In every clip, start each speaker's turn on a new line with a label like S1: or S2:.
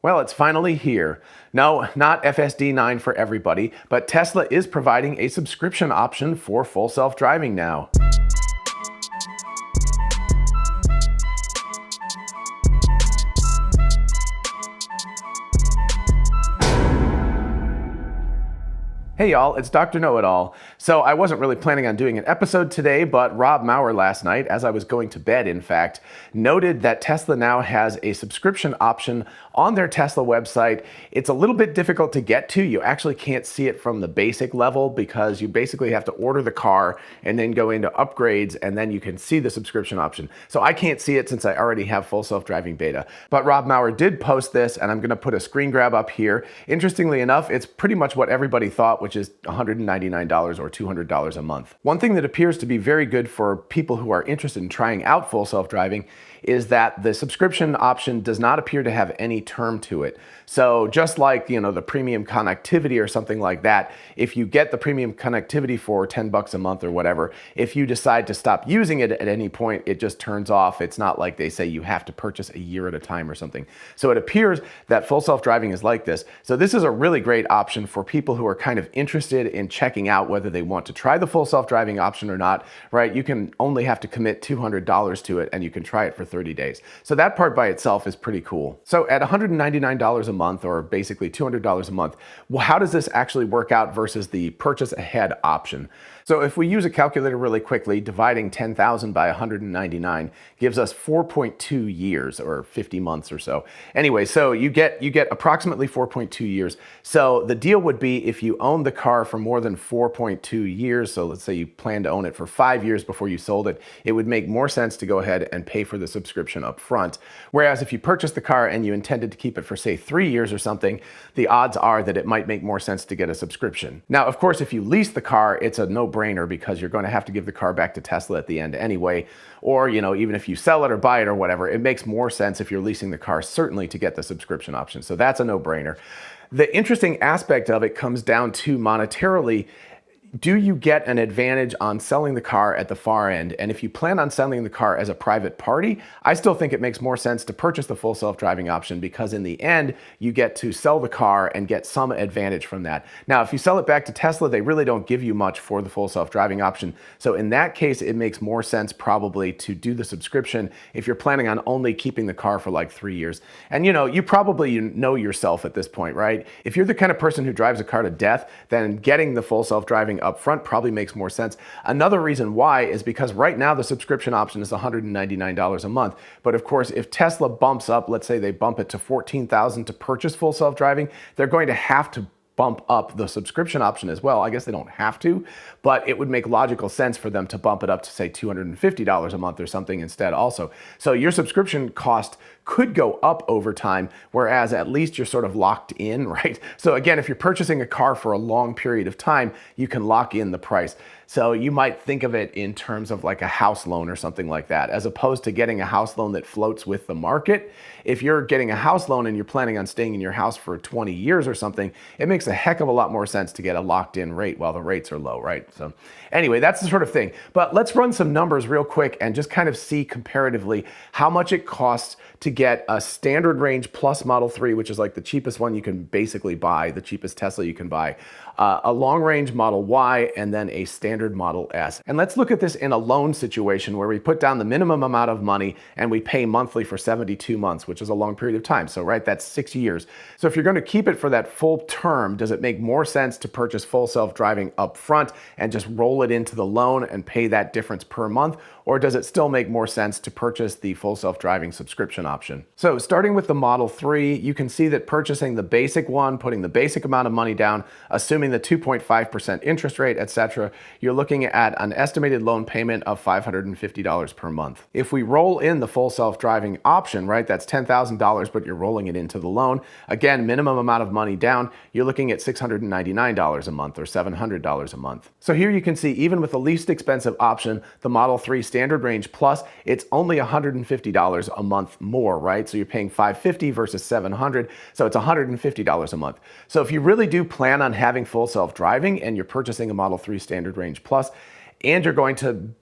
S1: Well, it's finally here. No, not FSD9 for everybody, but Tesla is providing a subscription option for full self-driving now. Hey y'all, it's Dr. Know-It-All. So I wasn't really planning on doing an episode today, but Rob Maurer last night, as I was going to bed in fact, noted that Tesla now has a subscription option on their Tesla website. It's a little bit difficult to get to. You actually can't see it from the basic level because you basically have to order the car and then go into upgrades and then you can see the subscription option. So I can't see it since I already have full self-driving beta. But Rob Maurer did post this and I'm gonna put a screen grab up here. Interestingly enough, it's pretty much what everybody thought, which is $199 or $200 a month. One thing that appears to be very good for people who are interested in trying out full self-driving is that the subscription option does not appear to have any term to it. So just like, the premium connectivity or something like that, if you get the premium connectivity for 10 bucks a month or whatever, if you decide to stop using it at any point, it just turns off. It's not like they say you have to purchase a year at a time or something. So it appears that full self-driving is like this. So this is a really great option for people who are kind of interested in checking out whether they want to try the full self-driving option or not, right? You can only have to commit $200 to it and you can try it for 30 days. So that part by itself is pretty cool. So at $199 a month, or basically $200 a month, well, how does this actually work out versus the purchase ahead option? So if we use a calculator really quickly, dividing 10,000 by 199 gives us 4.2 years or 50 months or so. Anyway, so you get approximately 4.2 years. So the deal would be if you own the car for more than 4.2 years, so let's say you plan to own it for 5 years before you sold it, it would make more sense to go ahead and pay for the subscription up front. Whereas if you purchased the car and you intended to keep it for say 3 years or something, the odds are that it might make more sense to get a subscription. Now, of course, if you lease the car, it's a no-brainer because you're going to have to give the car back to Tesla at the end anyway. Or, even if you sell it or buy it or whatever, it makes more sense if you're leasing the car certainly to get the subscription option. So that's a no-brainer. The interesting aspect of it comes down to monetarily. Do you get an advantage on selling the car at the far end? And if you plan on selling the car as a private party, I still think it makes more sense to purchase the full self-driving option because in the end, you get to sell the car and get some advantage from that. Now, if you sell it back to Tesla, they really don't give you much for the full self-driving option. So in that case, it makes more sense probably to do the subscription if you're planning on only keeping the car for like 3 years. And you probably know yourself at this point, right? If you're the kind of person who drives a car to death, then getting the full self-driving up front probably makes more sense. Another reason why is because right now the subscription option is $199 a month. But of course, if Tesla bumps up, let's say they bump it to $14,000 to purchase full self-driving, they're going to have to bump up the subscription option as well. I guess they don't have to, but it would make logical sense for them to bump it up to say $250 a month or something instead also. So your subscription cost could go up over time, whereas at least you're sort of locked in, right? So again, if you're purchasing a car for a long period of time, you can lock in the price. So you might think of it in terms of like a house loan or something like that, as opposed to getting a house loan that floats with the market. If you're getting a house loan and you're planning on staying in your house for 20 years or something, it makes a heck of a lot more sense to get a locked in rate while the rates are low, right? So anyway, that's the sort of thing. But let's run some numbers real quick and just kind of see comparatively how much it costs to get a standard range plus Model 3, which is like the cheapest one you can basically buy, the cheapest Tesla you can buy, a long range Model Y, and then a standard Model S. And let's look at this in a loan situation where we put down the minimum amount of money and we pay monthly for 72 months, which is a long period of time. So, right, that's 6 years. So if you're going to keep it for that full term, does it make more sense to purchase full self-driving up front and just roll it into the loan and pay that difference per month? Or does it still make more sense to purchase the full self-driving subscription option? So starting with the Model 3, you can see that purchasing the basic one, putting the basic amount of money down, assuming the 2.5% interest rate, etc., you're looking at an estimated loan payment of $550 per month. If we roll in the full self-driving option, right, that's $10,000, but you're rolling it into the loan. Again, minimum amount of money down, you're looking at $699 a month or $700 a month. So here you can see, even with the least expensive option, the Model 3 standard range plus, it's only $150 a month more, right? So you're paying $550 versus $700, so it's $150 a month. So if you really do plan on having full self-driving and you're purchasing a Model 3 standard range plus, and you're going to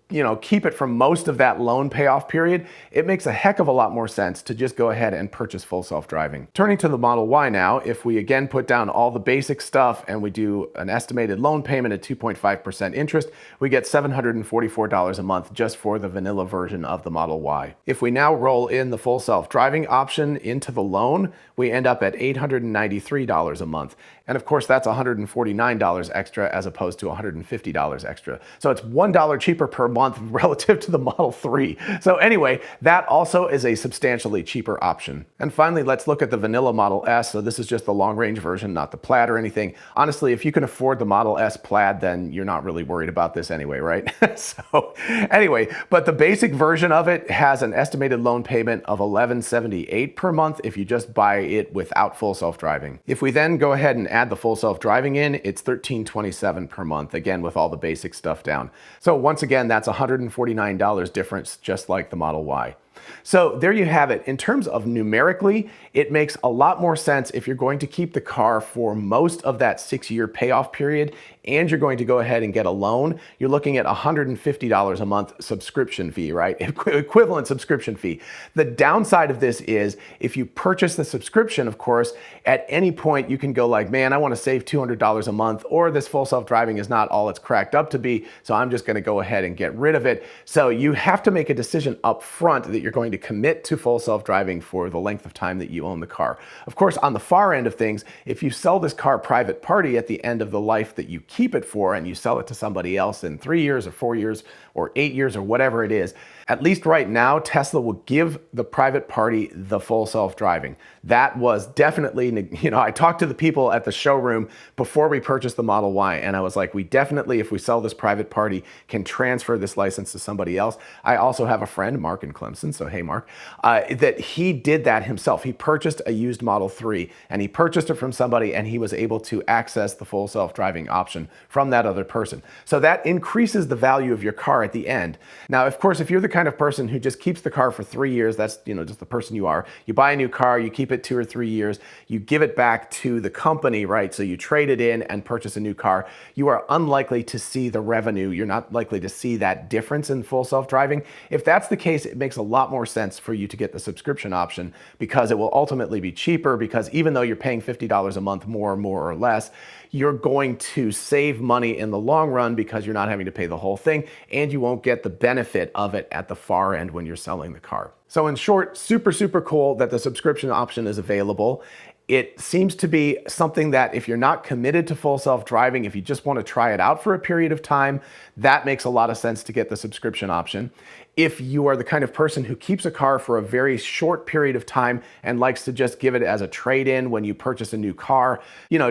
S1: keep it for most of that loan payoff period, it makes a heck of a lot more sense to just go ahead and purchase full self-driving. Turning to the Model Y now, if we again put down all the basic stuff and we do an estimated loan payment at 2.5% interest, we get $744 a month just for the vanilla version of the Model Y. If we now roll in the full self-driving option into the loan, we end up at $893 a month. And of course, that's $149 extra as opposed to $150 extra. So it's $1 cheaper per month relative to the Model 3. So anyway, that also is a substantially cheaper option. And finally, let's look at the vanilla Model S. So this is just the long range version, not the Plaid or anything. Honestly, if you can afford the Model S Plaid, then you're not really worried about this anyway, right? So anyway, but the basic version of it has an estimated loan payment of $1,178 per month if you just buy it without full self-driving. If we then go ahead and add the full self-driving in, it's $1,327 per month, again with all the basic stuff down. So once again, that's $149 difference, just like the Model Y. So there you have it. In terms of numerically, it makes a lot more sense if you're going to keep the car for most of that 6-year payoff period and you're going to go ahead and get a loan. You're looking at $150 a month subscription fee, right? Equivalent subscription fee. The downside of this is if you purchase the subscription, of course, at any point you can go like, man, I want to save $200 a month, or this full self-driving is not all it's cracked up to be, so I'm just going to go ahead and get rid of it. So you have to make a decision up front that you're going to commit to full self-driving for the length of time that you own the car. Of course, on the far end of things, if you sell this car private party at the end of the life that you keep it for and you sell it to somebody else in 3 years or 4 years or 8 years or whatever it is, at least right now, Tesla will give the private party the full self-driving. That was definitely, I talked to the people at the showroom before we purchased the Model Y, and I was like, we definitely, if we sell this private party, can transfer this license to somebody else. I also have a friend, Mark in Clemson, so hey Mark, that he did that himself. He purchased a used Model 3, and he purchased it from somebody, and he was able to access the full self-driving option from that other person. So that increases the value of your car at the end. Now, of course, if you're the kind of person who just keeps the car for 3 years, that's just the person you are. You buy a new car, you keep it 2 or 3 years, you give it back to the company, right? So you trade it in and purchase a new car. You are unlikely to see the revenue. You're not likely to see that difference in full self-driving. If that's the case, it makes a lot more sense for you to get the subscription option because it will ultimately be cheaper, because even though you're paying $50 a month more or less, you're going to save money in the long run because you're not having to pay the whole thing, and you won't get the benefit of it at the far end when you're selling the car. So in short, super, super cool that the subscription option is available. It seems to be something that if you're not committed to full self-driving, if you just want to try it out for a period of time, that makes a lot of sense to get the subscription option. If you are the kind of person who keeps a car for a very short period of time and likes to just give it as a trade-in when you purchase a new car,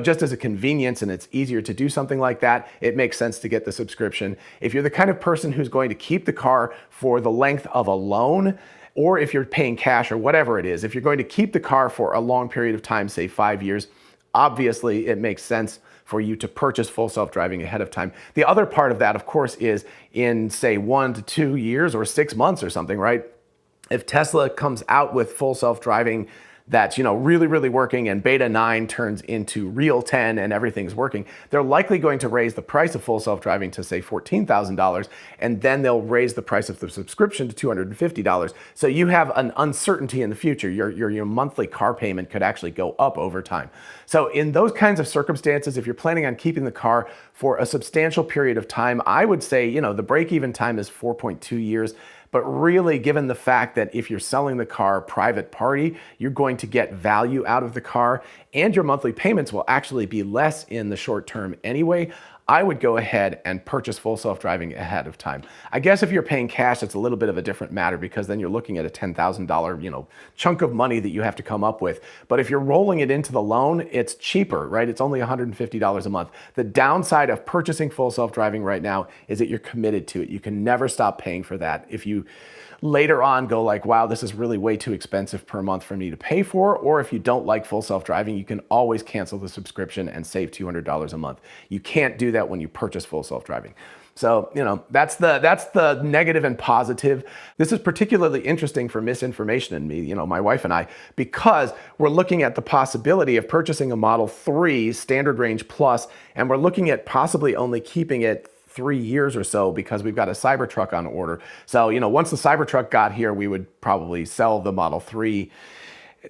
S1: just as a convenience, and it's easier to do something like that, it makes sense to get the subscription. If you're the kind of person who's going to keep the car for the length of a loan, or if you're paying cash or whatever it is, if you're going to keep the car for a long period of time, say 5 years, obviously it makes sense for you to purchase full self-driving ahead of time. The other part of that, of course, is in say 1 to 2 years or 6 months or something, right? If Tesla comes out with full self-driving that's really, really working, and beta 9 turns into real 10 and everything's working, they're likely going to raise the price of full self-driving to say $14,000, and then they'll raise the price of the subscription to $250. So you have an uncertainty in the future. Your monthly car payment could actually go up over time. So in those kinds of circumstances, if you're planning on keeping the car for a substantial period of time, I would say, the break-even time is 4.2 years. But really, given the fact that if you're selling the car private party, you're going to get value out of the car, and your monthly payments will actually be less in the short term anyway, I would go ahead and purchase full self-driving ahead of time. I guess if you're paying cash, it's a little bit of a different matter because then you're looking at a $10,000, chunk of money that you have to come up with. But if you're rolling it into the loan, it's cheaper, right? It's only $150 a month. The downside of purchasing full self-driving right now is that you're committed to it. You can never stop paying for that. If you later on go like, wow, this is really way too expensive per month for me to pay for, or if you don't like full self-driving, you can always cancel the subscription and save $200 a month. You can't do that when you purchase full self-driving. So, that's the negative and positive. This is particularly interesting for misinformation and me, my wife and I, because we're looking at the possibility of purchasing a Model 3 Standard Range Plus, and we're looking at possibly only keeping it 3 years or so because we've got a Cybertruck on order. So, once the Cybertruck got here, we would probably sell the Model 3.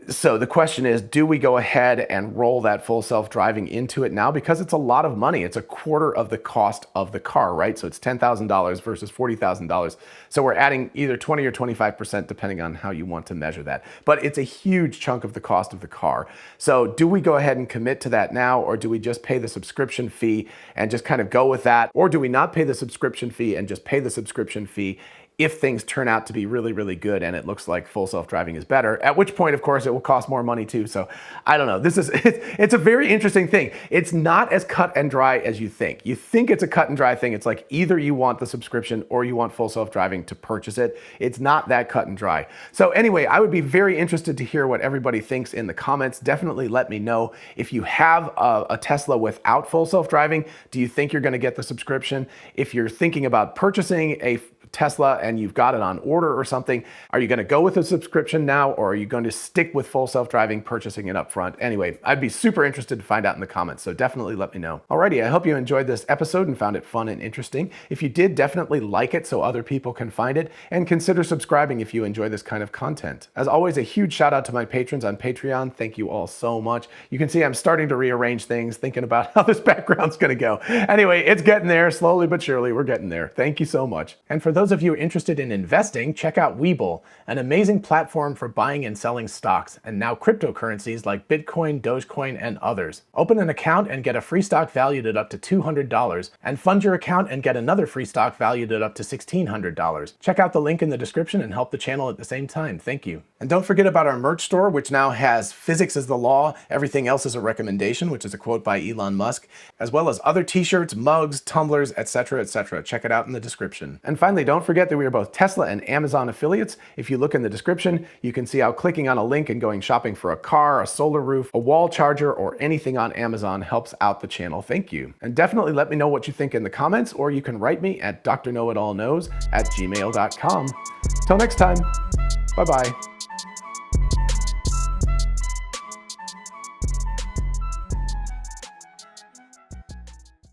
S1: So the question is, do we go ahead and roll that full self-driving into it now? Because it's a lot of money. It's a quarter of the cost of the car, right? So it's $10,000 versus $40,000. So we're adding either 20 or 25% depending on how you want to measure that. But it's a huge chunk of the cost of the car. So do we go ahead and commit to that now, or do we just pay the subscription fee and just kind of go with that? Or do we not pay the subscription fee and just pay the subscription fee if things turn out to be really, really good and it looks like full self-driving is better, at which point, of course, it will cost more money too. So I don't know. It's a very interesting thing. It's not as cut and dry as you think. You think it's a cut and dry thing. It's like either you want the subscription or you want full self-driving to purchase it. It's not that cut and dry. So anyway, I would be very interested to hear what everybody thinks in the comments. Definitely let me know if you have a Tesla without full self-driving. Do you think you're going to get the subscription? If you're thinking about purchasing a Tesla and you've got it on order or something, are you going to go with a subscription now, or are you going to stick with full self-driving, purchasing it up front? Anyway, I'd be super interested to find out in the comments, so definitely let me know. Alrighty, I hope you enjoyed this episode and found it fun and interesting. If you did, definitely like it so other people can find it, and consider subscribing if you enjoy this kind of content. As always, a huge shout out to my patrons on Patreon. Thank you all so much. You can see I'm starting to rearrange things, thinking about how this background's going to go. Anyway, it's getting there, slowly but surely, we're getting there. Thank you so much. And for those of you interested in investing, check out WeBull, an amazing platform for buying and selling stocks, and now cryptocurrencies like Bitcoin, Dogecoin, and others. Open an account and get a free stock valued at up to $200, and fund your account and get another free stock valued at up to $1,600. Check out the link in the description and help the channel at the same time. Thank you. And don't forget about our merch store, which now has "Physics is the Law, Everything Else is a Recommendation," which is a quote by Elon Musk, as well as other t-shirts, mugs, tumblers, etc., etc. Check it out in the description. And finally, don't forget that we are both Tesla and Amazon affiliates. If you look in the description, you can see how clicking on a link and going shopping for a car, a solar roof, a wall charger, or anything on Amazon helps out the channel. Thank you. And definitely let me know what you think in the comments, or you can write me at drknowitallknows@gmail.com. Till next time, bye-bye.